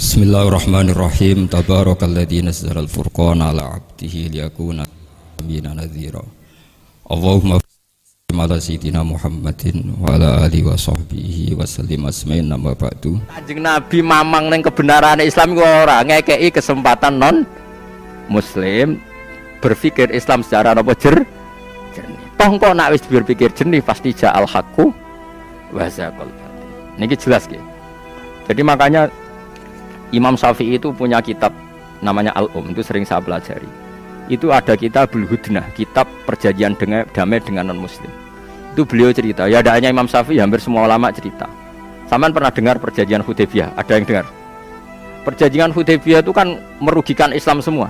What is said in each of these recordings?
Bismillahirrahmanirrahim. Tabarakalladzi nazzala al-furqana ala 'abdihi liyakuna lil-'alamin nadhira. Allahumma salli ala sayyidina Muhammadin wa ala alihi wa sahbihi wa sallim asma'in nama ba'du. Kanjeng Nabi mamang ning kebenaran Islam iku ora ngekeki kesempatan non muslim berpikir Islam secara apa jernih. Toh kok nak wis berpikir jernih pasti ja'al haqqu wa zaqal batil. Niki jelas nggih. Jadi makanya Imam Syafi'i itu punya kitab namanya Al-Um, itu sering saya pelajari. Itu ada Kitabul Hudnah, kitab perjanjian damai dengan non-muslim. Itu beliau cerita, ya ada hanya Imam Syafi'i, hampir semua ulama cerita. Saman pernah dengar perjanjian Hudaybiyah? Ada yang dengar? Perjanjian Hudaybiyah itu kan merugikan Islam semua.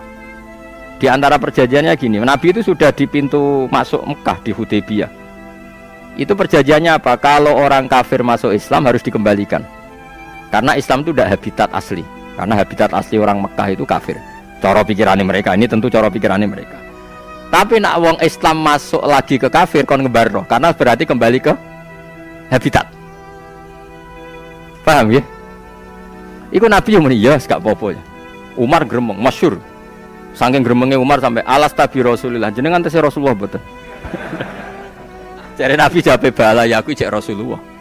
Di antara perjanjiannya gini, Nabi itu sudah di pintu masuk Mekah di Hudaybiyah. Itu perjanjiannya apa? Kalau orang kafir masuk Islam harus dikembalikan. Karena Islam itu tidak habitat asli. Karena habitat asli orang Mekah itu kafir. Cara pikirannya mereka, ini tentu cara pikirannya mereka. Tapi nak wong Islam masuk lagi ke kafir kon ngebarno, karena berarti kembali ke habitat. Paham ya? Iku Nabi yang muni ya gak apa-apa ya. Umar gremeng, masyhur. Saking gremenge Umar sampai alas tabi Rasulillah. Jenengan tesih Rasulullah mboten. Jare Nabi jabe bala ya aku jek Rasulullah.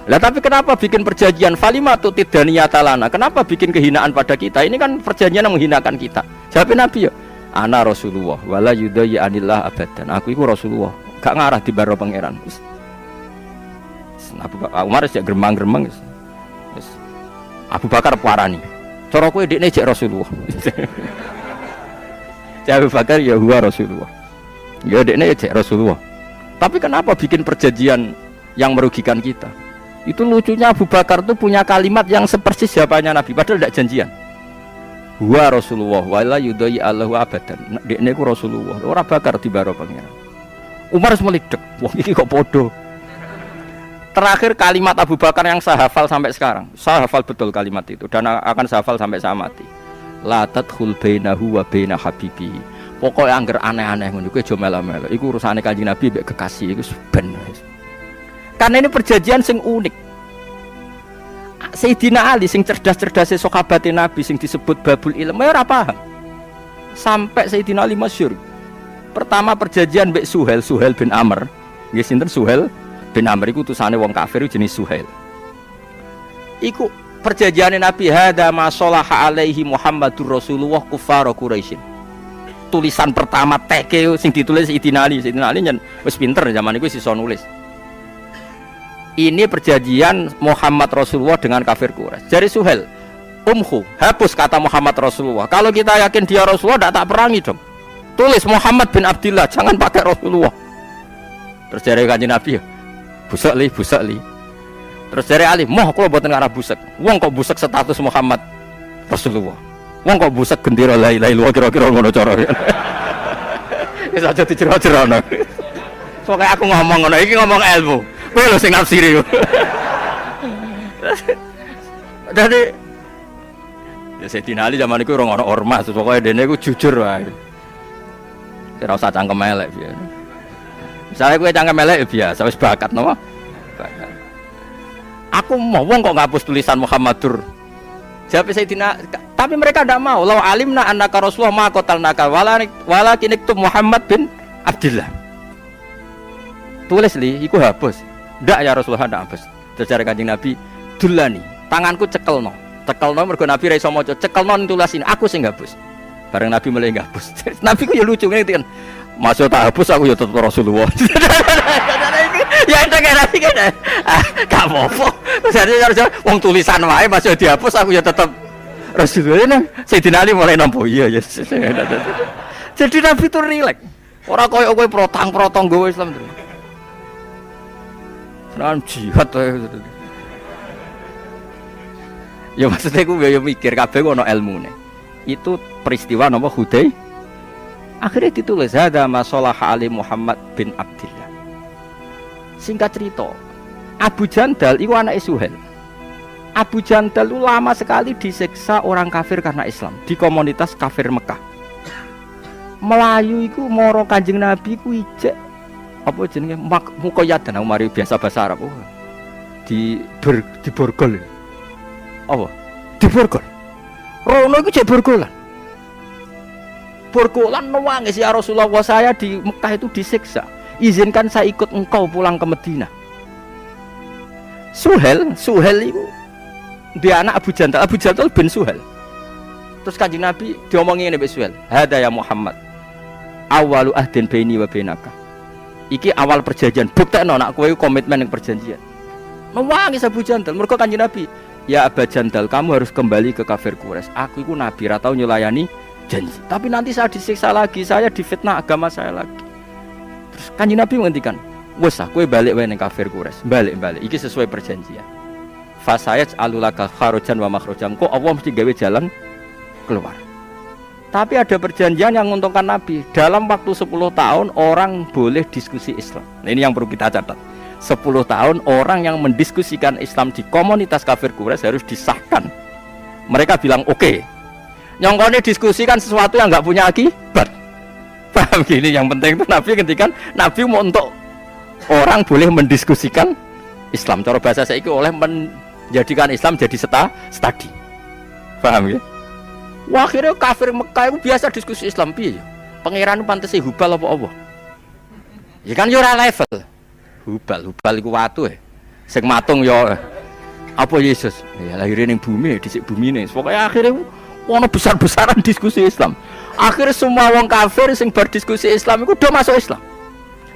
Lah tapi kenapa bikin perjanjian falimatu tidaniyata-lana? Kenapa bikin kehinaan pada kita? Ini kan perjanjian yang menghinakan kita. Jawab Nabi ya, ana Rasulullah wala yudayyi anillah abadan. Aku iku Rasulullah, gak ngarah di baro pangeran. Abu Umar sik gremang-gremeng wis. Abu Bakar parani. Cara kowe dekne jek Rasulullah. Abu Bakar ya huwa Rasulullah. Ya dekne jek Rasulullah. Tapi kenapa bikin perjanjian yang merugikan kita? Itu lucunya Abu Bakar tuh punya kalimat yang sepersis jawabannya Nabi, padahal tidak janjian. Wa Rasulullah wala yudai Allahu abadan. Dekne ku Rasulullah, ora bakar dibaro pangeran. Umar semeledek, wah iki kok podo. Terakhir kalimat Abu Bakar yang saya hafal sampai sekarang. Saya hafal betul kalimat itu dan akan saya hafal sampai saya mati. La tadkhul bainahu wa baina habibi. Pokoknya angger aneh-aneh ngono kuwi aja melo-melo. Iku urusane Kanjeng Nabi mbek kekasih iku ben. Karena ini perjanjian sing unik. Sayyidina Ali sing cerdas-cerdasnya sahabat Nabi sing disebut babul ilm ora paham. Sampai Sayyidina Ali masyhur. Pertama perjanjian mbek Suhail bin Amr. Nggih sinten Suhail bin Amr iku utusane wong kafir jenis Suhail. Iku perjanjian Nabi hada ma shalaha alaihi Muhammadur Rasulullah kufar Quraisy. Tulisan pertama teke sing ditulis Sayyidina Ali. Sayyidina Ali nyen wis pinter zaman iku iso nulis. Ini perjanjian Muhammad Rasulullah dengan kafir Quraisy. Dari Suhail, hapus kata Muhammad Rasulullah. Kalau kita yakin dia Rasulullah, tidak tak perangi dong. Tulis Muhammad bin Abdillah, jangan pakai Rasulullah. Terus dari Kanjeng Nabi, busek li. Terus dari Ali, kalau buatan ngarah busek. Wong kok busek status Muhammad Rasulullah. Wong kok busek gendera la ilaha illallah kira-kira ngono cara. Wis aja dicero-cerono. Pokoke aku ngomong ngono, iki ngomong ilmu. Kowe lho sing nafsiri. Dadi ya Sayyidina Ali zaman iku ora ono ormas, pokoke dene iku jujur wae. Ora usah cangkem elek piye. Misale kowe cangkem elek ya biasa wis bakat napa? Bakat. Aku mau wong kok ngapus tulisan Muhammadur. Jawab Sayyidina, tapi mereka tidak mau. Law alimna annaka Rasulullah ma qatalnaka walakin iktub Muhammad bin Abdillah. Tulis li, iku hapus. Ndak ya Rasulullah ndak hapus. Terus Kanjeng Nabi, dulani, tanganku cekelno. Cekelno mergo Nabi ra iso maca, cekelno tulis ini, aku sing hapus. Bareng Nabi mulai hapus. Nabi ku ya lucu ngene kan. Masuk tak hapus aku ya tetep Rasulullah. Ya entek Nabi kene. Gak apa-apa. Jadi harus wong tulisan wae masih dihapus aku ya tetep Rasulullah. Sayyidina Ali mulai nampa iya ya. Jadi Nabi itu rileks. Ora koyo kowe protang-protong gowo Islam terus. Nah, jihad ya maksudnya aku ya mikir kabeh ono ilmune. Itu peristiwa napa Hudaybiyah. Akhirnya ditulis hada masalah ali Muhammad bin Abdillah. Singkat cerita, Abu Jandal iku anake Suhail. Abu Jandal lama sekali disiksa orang kafir karena Islam di komunitas kafir Mekah. Melayu iku moro Kanjeng Nabi ku ijek apa jenenge mukoyadan mari biasa bahasa Arab di borgol apa Diborgol. Rono iku jek borgolan. Borgolan nangis ya Rasulullah, saya di Mekah itu disiksa. Izinkan saya ikut engkau pulang ke Madinah. Suhel itu dia anak Abu Jandal bin Suhel. Terus Kanjeng Nabi diomongin ini Suhel, hada ya Muhammad, awalu ahdin baini wa bainaka. Iki awal perjanjian, buktekno nak kowe komitmen yang perjanjian. Nangis Abu Jandal, mergo Kanjeng Nabi, ya Abu Jandal, kamu harus kembali ke kafir Quraisy. Aku itu nabi, ra tau nyulayani janji. Tapi nanti saya disiksa lagi, saya difitnah agama saya lagi. Terus Kanjeng Nabi menghentikan, wes kowe balik wae ning kafir Quraisy. Balik. Iki sesuai perjanjian. Fasayat alulaka kharojan wa makhrojan. Kok Allah mesti gawe jalan keluar. Tapi ada perjanjian yang menguntungkan Nabi. Dalam waktu 10 tahun orang boleh diskusi Islam. Nah, ini yang perlu kita catat. 10 tahun orang yang mendiskusikan Islam di komunitas kafir Quraisy harus disahkan. Mereka bilang oke. Nyongkone diskusikan sesuatu yang nggak punya akibat. Paham gini? Yang penting itu Nabi ngendikan Nabi mau untuk orang boleh mendiskusikan Islam. Cara bahasa saiki oleh menjadikan Islam jadi studi. Paham ya? Wah, akhirnya kafir Mekah itu biasa diskusi Islam piye ya? Pangeran pantese Hubal apa Allah? Ya kan yo ora level. Hubal iku watu sing matung ya apa Yesus? Ya lahir ning bumi, dhisik bumine. Pokoke akhirnya ono besar-besaran diskusi Islam. Akhirnya semua wong kafir sing berdiskusi Islam iku udah masuk Islam.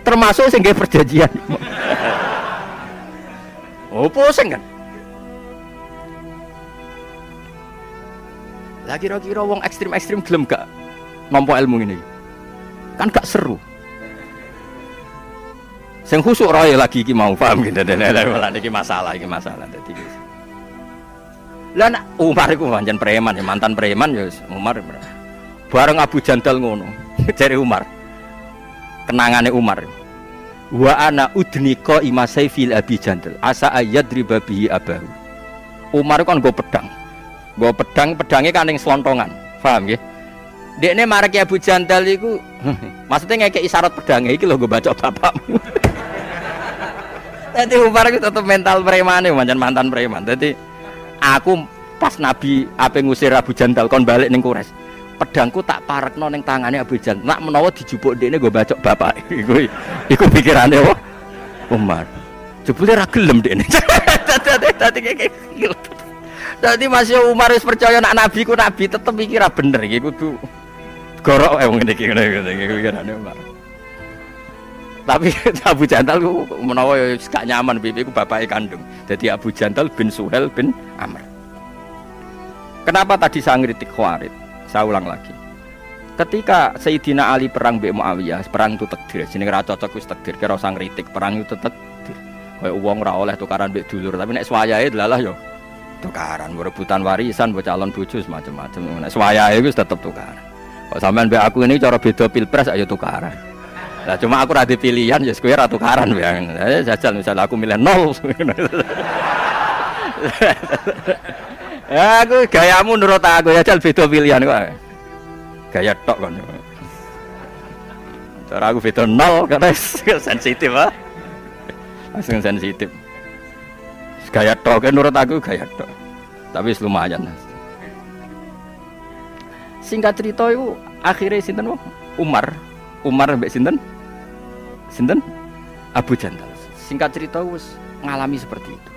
Termasuk sing nggih perjanjian. Oh, pusing kan? Lah kira-kira wong ekstrim-ekstrim gelem gak nampa ilmu ini? Kan gak seru. Sing khusuk rae lagi iki mau paham gitu. Lah iki masalah dadi. Lah nak Umar iku pancen preman ya, mantan preman ya Umar. Bareng Abu Jandal ngono. Jare Umar. Kenangane Umar. Wa ana udnika imasai fil Abi Jandal. Asa ayadriba bihi abahu. Umar kan nggo pedang. Pedangnya kan yang selontongan, paham ya? Dekne marek Abu Jandal iku, maksudnya ngekek isyarat pedangnya iki lho gue baca bapakmu. Jadi Umar itu tetap mental preman ya, mantan preman. Jadi aku pas Nabi ape ngusir Abu Jandal kon balik ning Quraisy, pedangku tak parekno ning tangane Abu Jandal. Nak menawa dijupuk dekne gue baca bapak. Iku pikirane Umar. Jebule ra gelem dekne. Dadi kayak Jadi masih Umar wis percaya nak Nabi ku Nabi tetep iki ra bener iki kudu gorok wong ngene iki pikirane Umar. Tapi Abu Jandal ku menawa wis gak nyaman pipi ku bapake kandung. Jadi Abu Jandal bin Suhel bin Amr. Kenapa tadi saya ngritik Khawarij? Saya ulang lagi. Ketika Sayyidina Ali perang mbek Muawiyah, perang itu takdir. Jenenge ra cocok wis takdir, kira usah ngritik, perang itu takdir. Kaya wong ora oleh tukaran mbek dulur, tapi nek swayahe delalah yo tukaran, rebutan warisan, calon bojo macam-macam. Nek swayahe wis tetep tukaran. Kok sampean mbek aku ini cara beda pilpres ayo tukaran. Lah cuma aku ra di pilihan ya kowe ra tukaran ya. Jajal misal aku milih 0. Ya aku gayamu nurut aku jajal beda pilihan kok. Gaya tok kan. Cara aku beda 0 kan sensitif ah. Langsung sensitif. Gaya tok kan nurut aku gaya tok. Tapi lumayan. Singkat cerita itu akhirnya sinten Umar mbek sinten Abu Jandal. Singkat cerita wis ngalami seperti itu.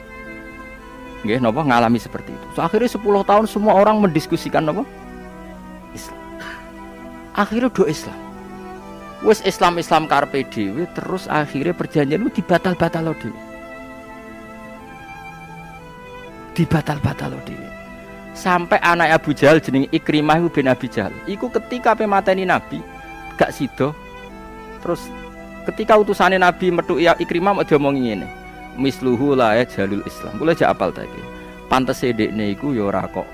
Nggih napa ngalami seperti itu. So, akhirnya 10 tahun semua orang mendiskusikan napa? Islam. Akhirnya do Islam. Wis Islam karepe dhewe terus akhirnya perjanjian itu dibatal-batalo dhewe. Dibatal-batalo dhewe. Sampai anak Abu Jahal jenenge Ikrimah bin Abi Jahal. Iku ketika pe mateni Nabi gak sida. Terus ketika utusane Nabi metu Ikrimah mau diomongi ngene. Misluhu la ya jalul Islam. Kula jak apal ta iki. Pantese dekne iku ya ora kok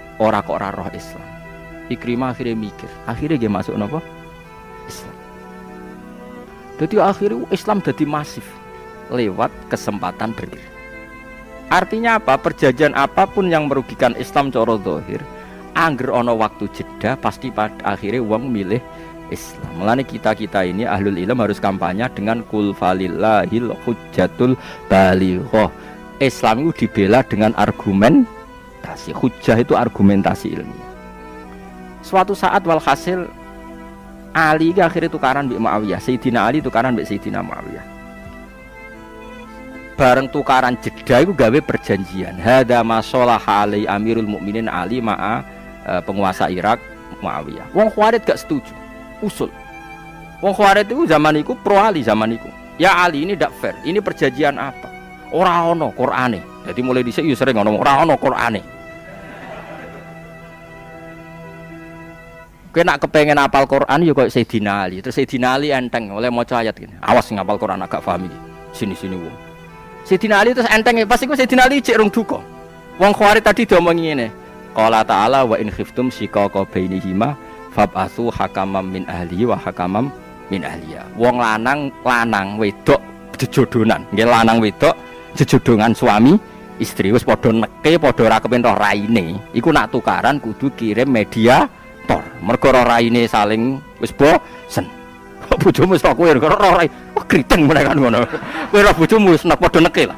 roh Islam. Ikrimah akhirnya mikir, akhirnya dia masuk napa? Islam. Jadi akhirnya Islam jadi masif lewat kesempatan berdiri. Artinya apa? Perjanjian apapun yang merugikan Islam cara zahir, angger ana waktu jeda pasti pada akhirnya wong milih Islam. Mulane kita ini ahlul ilm harus kampanye dengan kul falillahil hujjatul balighah. Islam itu dibela dengan argumen argumentasi. Hujjah itu argumentasi ilmiah. Suatu saat walhasil Ali akhirnya tukaran mbek Muawiyah, Sayyidina Ali tukaran mbek Sayyidina Muawiyah. Bareng tukaran jeda iku gawe perjanjian. Hadza masalah alai Amirul Mukminin Ali ma'a penguasa Irak Muawiyah. Wong Khawarij gak setuju. Usul. Wong Khawarij itu zaman iku pro Ali zaman iku. Ya Ali ini ndak fair. Ini perjanjian apa? Ora ono Qur'ane. Jadi mulai dhisik yo sering ngomong ora ono Qur'ane. Kowe nak kepengen hafal Quran yo koyo Sayyidina Ali. Terus Sayyidina Ali enteng oleh maca ayat gini. Awas ngapal Quran agak paham iki. Sini-sini wong. Sayyidina Ali terus enteng pas iku Sayyidina Ali cek rung duka. Wong Khawarij tadi diomongi ngene. Qala ta'ala wa in khiftum shiqaqa bainihima fab'atsu hakaman min ahli wa hakaman min ahliya. Wong lanang wedok jejodonan. Nggih lanang wedok jejodongan suami istri wis padha neke padha ora kepen roh raine. Iku nak tukaran kudu kirim media tor. Mergo roh raine saling wis bosen. Bojomu sok kowe roh rai. Wah kriteng menekan ngono. Kowe roh bojomu wis padha neke lah.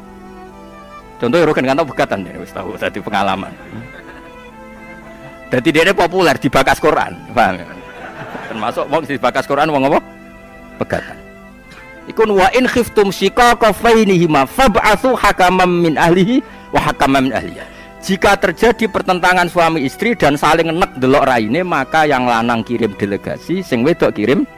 Contoh rogen kantor begatan wis tahu dadi pengalaman. Dadi dhekne populer dibakas Quran, paham ya? Termasuk wong dibakas Quran wong apa? Pegatan. Iku wa in khiftum shiqaqa bainihima fab'atsu hakaman min ahlihi wa hakaman min ahliha. Jika terjadi pertentangan suami istri dan saling nek delok raine, maka yang lanang kirim delegasi, sing wedok kirim.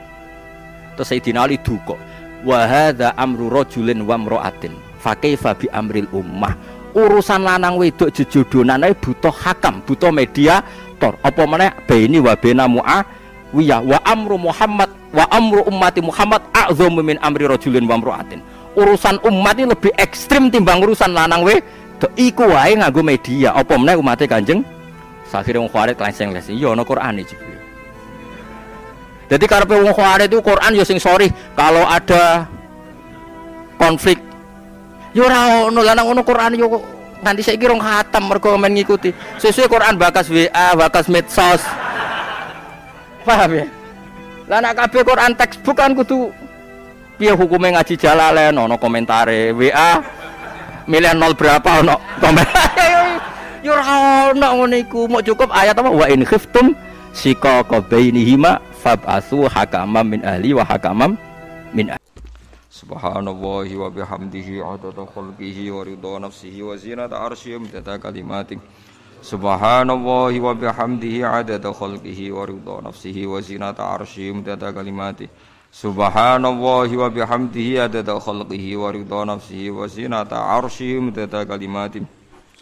Terus Sayyidina Ali duka. Wa hadza amru rajulin wa imra'atin. Fa kaifa bi amril ummah. Urusan lanang wedok jejodonan ae butuh hakam, butuh mediator. Apa meneh baini wa baina Muawiyah wa amru Muhammad wa amru ummati Muhammad a'dhamu min amri rajulin wa imra'atin. Urusan umat ini lebih ekstrim timbang urusan lanang wedok. Iku wae nganggo media. Apa meneh umate Kanjeng Sakhire wong Khawarij lenseng-lenseng. Ya ana Qur'ane jebule. Jadi karepe wong Khawarij itu Quran ya sing sorry kalau ada konflik. Ya ora ono lanang ono Quran yo nganti saiki rong khatam mergo men ngikuti. Sesuk Quran bakas WA, bakas medsos. Paham ya? Lah nek kabeh Quran textbook kan kudu piye hukume ngaji Jalalain ono komentare WA milih 0 berapa ono komentar. Ya ora ono ngono iku, mok cukup ayat apa wa in khiftum shiqaqa bainihima fab'atsu hakaman min ahli wa hakaman min ahli. Subhanallahi wa bihamdihi adada khalqihi wa ridha nafsihi wa zinata arsyihi midada kalimatih. Subhanallahi wa bihamdihi adada khalqihi wa ridha nafsihi wa zinata arsyihi midada kalimatih. Subhanallahi wa bihamdihi adada khalqihi wa ridha nafsihi wa zinata arsyihi midada kalimatih.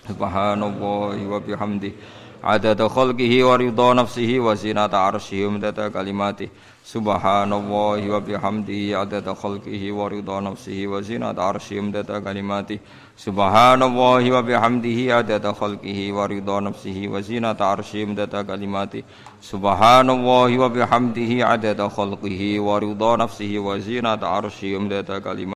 Subhanallahi wa bihamdihi adada khalqihi wa ridha nafsihi wa zinata arsyihi midada kalimatih. Subhanallahi wa bihamdihi adada khalqihi wa ridha nafsihi wa zinata arsyihi midada kalimatihi. Subhanallahi wa bihamdihi adada khalqihi wa ridha nafsihi wa zinata arsyihi midada kalimatihi. Subhanallahi wa bihamdihi adada khalqihi wa ridha nafsihi wa zinata arsyihi midada kalimatihi.